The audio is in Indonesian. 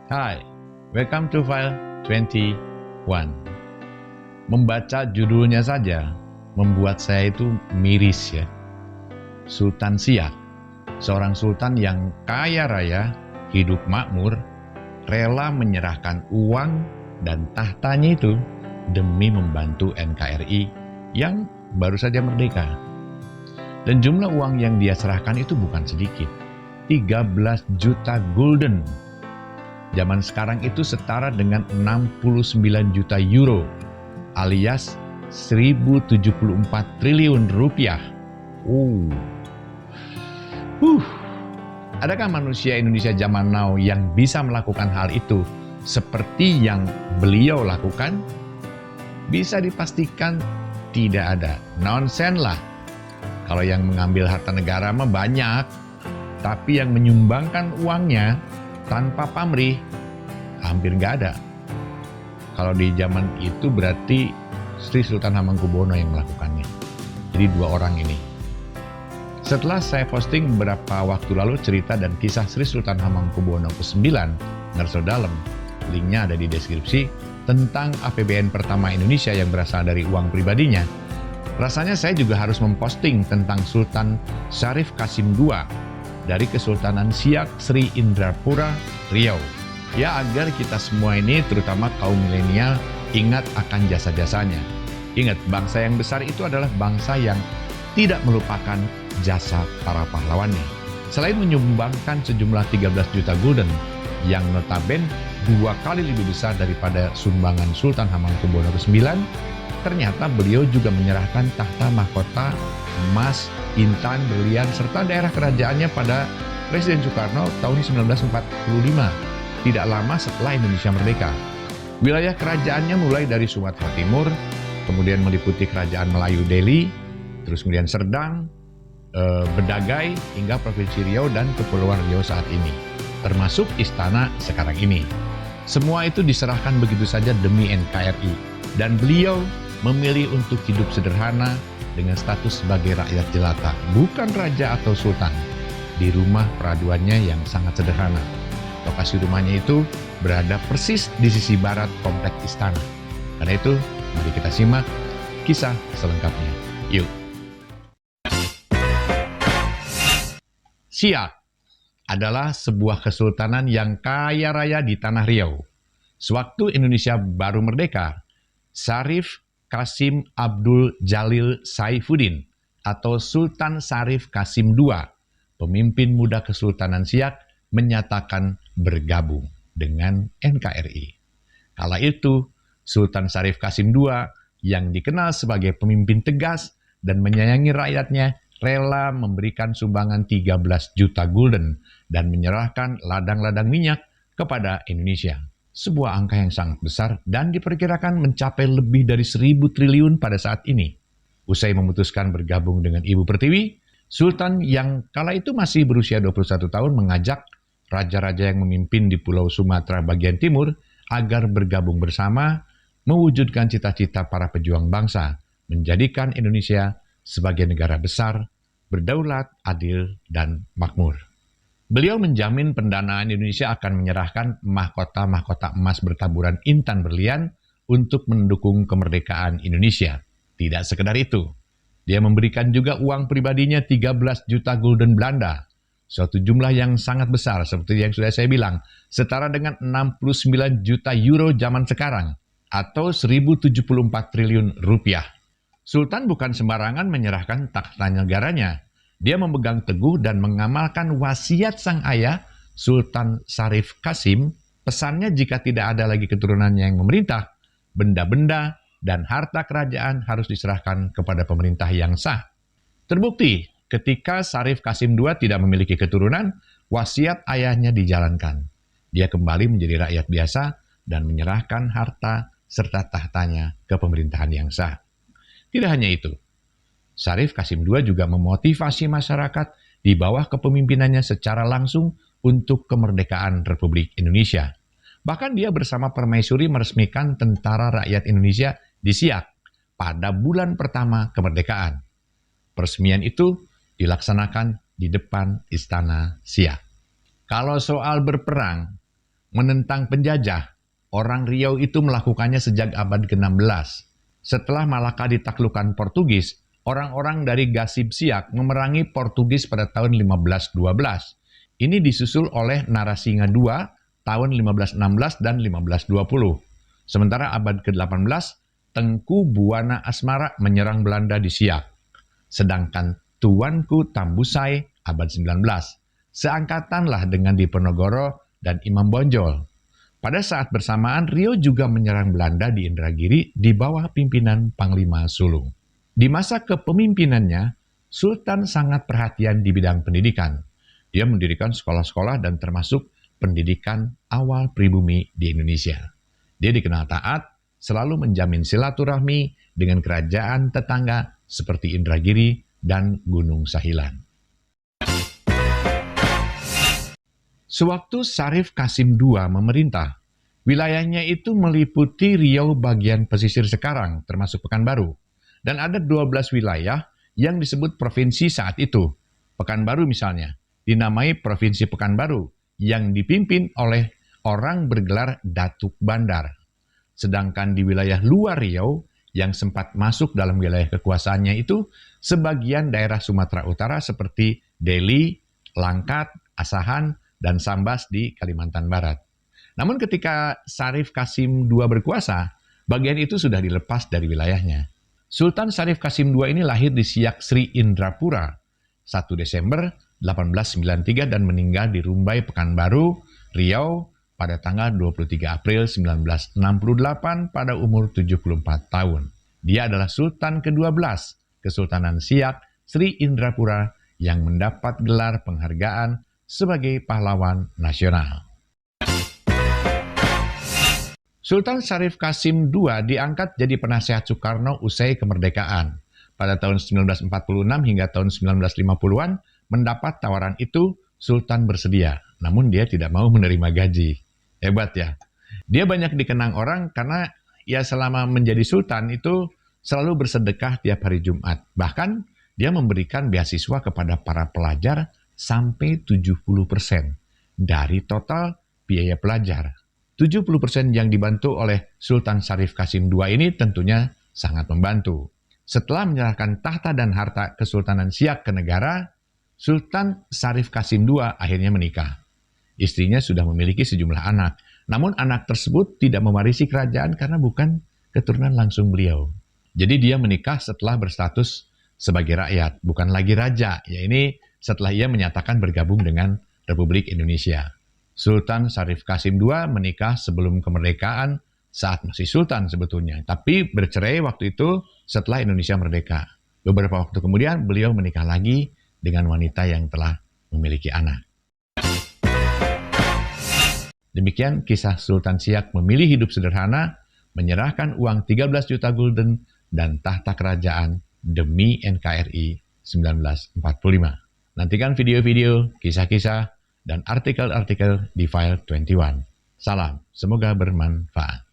Hai, welcome to file 21. Membaca judulnya saja membuat saya itu miris ya. Sultan Siak, seorang sultan yang kaya raya, hidup makmur, rela menyerahkan uang dan tahtanya itu demi membantu NKRI yang baru saja merdeka. Dan jumlah uang yang dia serahkan itu bukan sedikit, 13 juta gulden. Zaman sekarang itu setara dengan 69 juta euro alias 1074 triliun rupiah. Adakah manusia Indonesia zaman now yang bisa melakukan hal itu seperti yang beliau lakukan? Bisa dipastikan tidak ada. Nonsen lah. Kalau yang mengambil harta negara mah banyak, tapi yang menyumbangkan uangnya tanpa pamrih hampir nggak ada. Kalau di zaman itu berarti Sri Sultan Hamengkubuwono yang melakukannya. Jadi dua orang ini. Setelah saya posting beberapa waktu lalu cerita dan kisah Sri Sultan Hamengkubuwono ke-9, Ngerso Dalem, linknya ada di deskripsi, tentang APBN pertama Indonesia yang berasal dari uang pribadinya. Rasanya saya juga harus memposting tentang Sultan Syarif Qasim II dari Kesultanan Siak Sri Indrapura, Riau. Ya, agar kita semua ini, terutama kaum milenial, ingat akan jasa-jasanya. Ingat, bangsa yang besar itu adalah bangsa yang tidak melupakan jasa para pahlawannya. Selain menyumbangkan sejumlah 13 juta gulden, yang notabene 2 kali lebih besar daripada sumbangan Sultan Hamengkubuwono ke-9, ternyata beliau juga menyerahkan tahta mahkota, emas, intan, berlian, serta daerah kerajaannya pada Presiden Soekarno tahun 1945, tidak lama setelah Indonesia merdeka. Wilayah kerajaannya mulai dari Sumatera Timur, kemudian meliputi Kerajaan Melayu Delhi, terus kemudian Serdang, Bedagai, hingga Provinsi Riau dan Kepulauan Riau saat ini, termasuk istana sekarang ini. Semua itu diserahkan begitu saja demi NKRI, dan beliau memilih untuk hidup sederhana dengan status sebagai rakyat jelata, bukan raja atau sultan, di rumah peraduannya yang sangat sederhana. Lokasi rumahnya itu berada persis di sisi barat komplek istana. Karena itu, mari kita simak kisah selengkapnya. Yuk. Siak adalah sebuah kesultanan yang kaya raya di Tanah Riau. Sewaktu Indonesia baru merdeka, Syarif Qasim Abdul Jalil Saifuddin atau Sultan Syarif Qasim II, pemimpin muda Kesultanan Siak, menyatakan bergabung dengan NKRI. Kala itu, Sultan Syarif Qasim II yang dikenal sebagai pemimpin tegas dan menyayangi rakyatnya rela memberikan sumbangan 13 juta gulden dan menyerahkan ladang-ladang minyak kepada Indonesia. Sebuah angka yang sangat besar dan diperkirakan mencapai lebih dari 1.000 triliun pada saat ini. Usai memutuskan bergabung dengan Ibu Pertiwi, Sultan yang kala itu masih berusia 21 tahun mengajak raja-raja yang memimpin di Pulau Sumatera bagian timur agar bergabung bersama mewujudkan cita-cita para pejuang bangsa, menjadikan Indonesia sebagai negara besar, berdaulat, adil, dan makmur. Beliau menjamin pendanaan Indonesia akan menyerahkan mahkota-mahkota emas bertaburan intan berlian untuk mendukung kemerdekaan Indonesia. Tidak sekedar itu, dia memberikan juga uang pribadinya 13 juta gulden Belanda, suatu jumlah yang sangat besar seperti yang sudah saya bilang, setara dengan 69 juta euro zaman sekarang, atau 1074 triliun rupiah. Sultan bukan sembarangan menyerahkan takhta negaranya. Dia memegang teguh dan mengamalkan wasiat sang ayah, Sultan Syarif Qasim. Pesannya jika tidak ada lagi keturunannya yang memerintah, benda-benda dan harta kerajaan harus diserahkan kepada pemerintah yang sah. Terbukti, ketika Syarif Qasim II tidak memiliki keturunan, wasiat ayahnya dijalankan. Dia kembali menjadi rakyat biasa dan menyerahkan harta serta tahtanya ke pemerintahan yang sah. Tidak hanya itu, Syarif Qasim II juga memotivasi masyarakat di bawah kepemimpinannya secara langsung untuk kemerdekaan Republik Indonesia. Bahkan dia bersama Permaisuri meresmikan Tentara Rakyat Indonesia di Siak pada bulan pertama kemerdekaan. Peresmian itu dilaksanakan di depan Istana Siak. Kalau soal berperang, menentang penjajah. Orang Riau itu melakukannya sejak abad ke-16. Setelah Malaka ditaklukkan Portugis, orang-orang dari Gasib Siak memerangi Portugis pada tahun 1512. Ini disusul oleh Narasinga II tahun 1516 dan 1520. Sementara abad ke-18, Tengku Buana Asmara menyerang Belanda di Siak. Sedangkan Tuanku Tambusai abad 19. Seangkatanlah dengan Diponegoro dan Imam Bonjol. Pada saat bersamaan, Riau juga menyerang Belanda di Indragiri di bawah pimpinan Panglima Sulung. Di masa kepemimpinannya, Sultan sangat perhatian di bidang pendidikan. Dia mendirikan sekolah-sekolah dan termasuk pendidikan awal pribumi di Indonesia. Dia dikenal taat, selalu menjamin silaturahmi dengan kerajaan tetangga seperti Indragiri dan Gunung Sahilan. Sewaktu Syarif Kasim II memerintah, wilayahnya itu meliputi Riau bagian pesisir sekarang, termasuk Pekanbaru. Dan ada 12 wilayah yang disebut provinsi saat itu. Pekanbaru misalnya, dinamai Provinsi Pekanbaru, yang dipimpin oleh orang bergelar Datuk Bandar. Sedangkan di wilayah luar Riau, yang sempat masuk dalam wilayah kekuasaannya itu, sebagian daerah Sumatera Utara seperti Deli, Langkat, Asahan, dan Sambas di Kalimantan Barat. Namun ketika Syarif Kasim II berkuasa, bagian itu sudah dilepas dari wilayahnya. Sultan Syarif Kasim II ini lahir di Siak Sri Indrapura, 1 Desember 1893 dan meninggal di Rumbai, Pekanbaru, Riau pada tanggal 23 April 1968 pada umur 74 tahun. Dia adalah Sultan ke-12 Kesultanan Siak Sri Indrapura yang mendapat gelar penghargaan sebagai pahlawan nasional. Sultan Syarif Kasim II diangkat jadi penasehat Soekarno usai kemerdekaan. Pada tahun 1946 hingga tahun 1950-an, mendapat tawaran itu, Sultan bersedia. Namun dia tidak mau menerima gaji. Hebat ya. Dia banyak dikenang orang karena ya selama menjadi Sultan itu selalu bersedekah tiap hari Jumat. Bahkan dia memberikan beasiswa kepada para pelajar sampai 70% dari total biaya pelajar. 70% yang dibantu oleh Sultan Syarif Kasim II ini tentunya sangat membantu. Setelah menyerahkan tahta dan harta Kesultanan Siak ke negara, Sultan Syarif Kasim II akhirnya menikah. Istrinya sudah memiliki sejumlah anak, namun anak tersebut tidak mewarisi kerajaan karena bukan keturunan langsung beliau. Jadi dia menikah setelah berstatus sebagai rakyat, bukan lagi raja. Ya ini setelah ia menyatakan bergabung dengan Republik Indonesia. Sultan Syarif Kasim II menikah sebelum kemerdekaan saat masih Sultan sebetulnya, tapi bercerai waktu itu setelah Indonesia merdeka. Beberapa waktu kemudian beliau menikah lagi dengan wanita yang telah memiliki anak. Demikian kisah Sultan Siak memilih hidup sederhana, menyerahkan uang 13 juta gulden dan tahta kerajaan demi NKRI 1945. Nantikan video-video, kisah-kisah, dan artikel-artikel di File 21. Salam, semoga bermanfaat.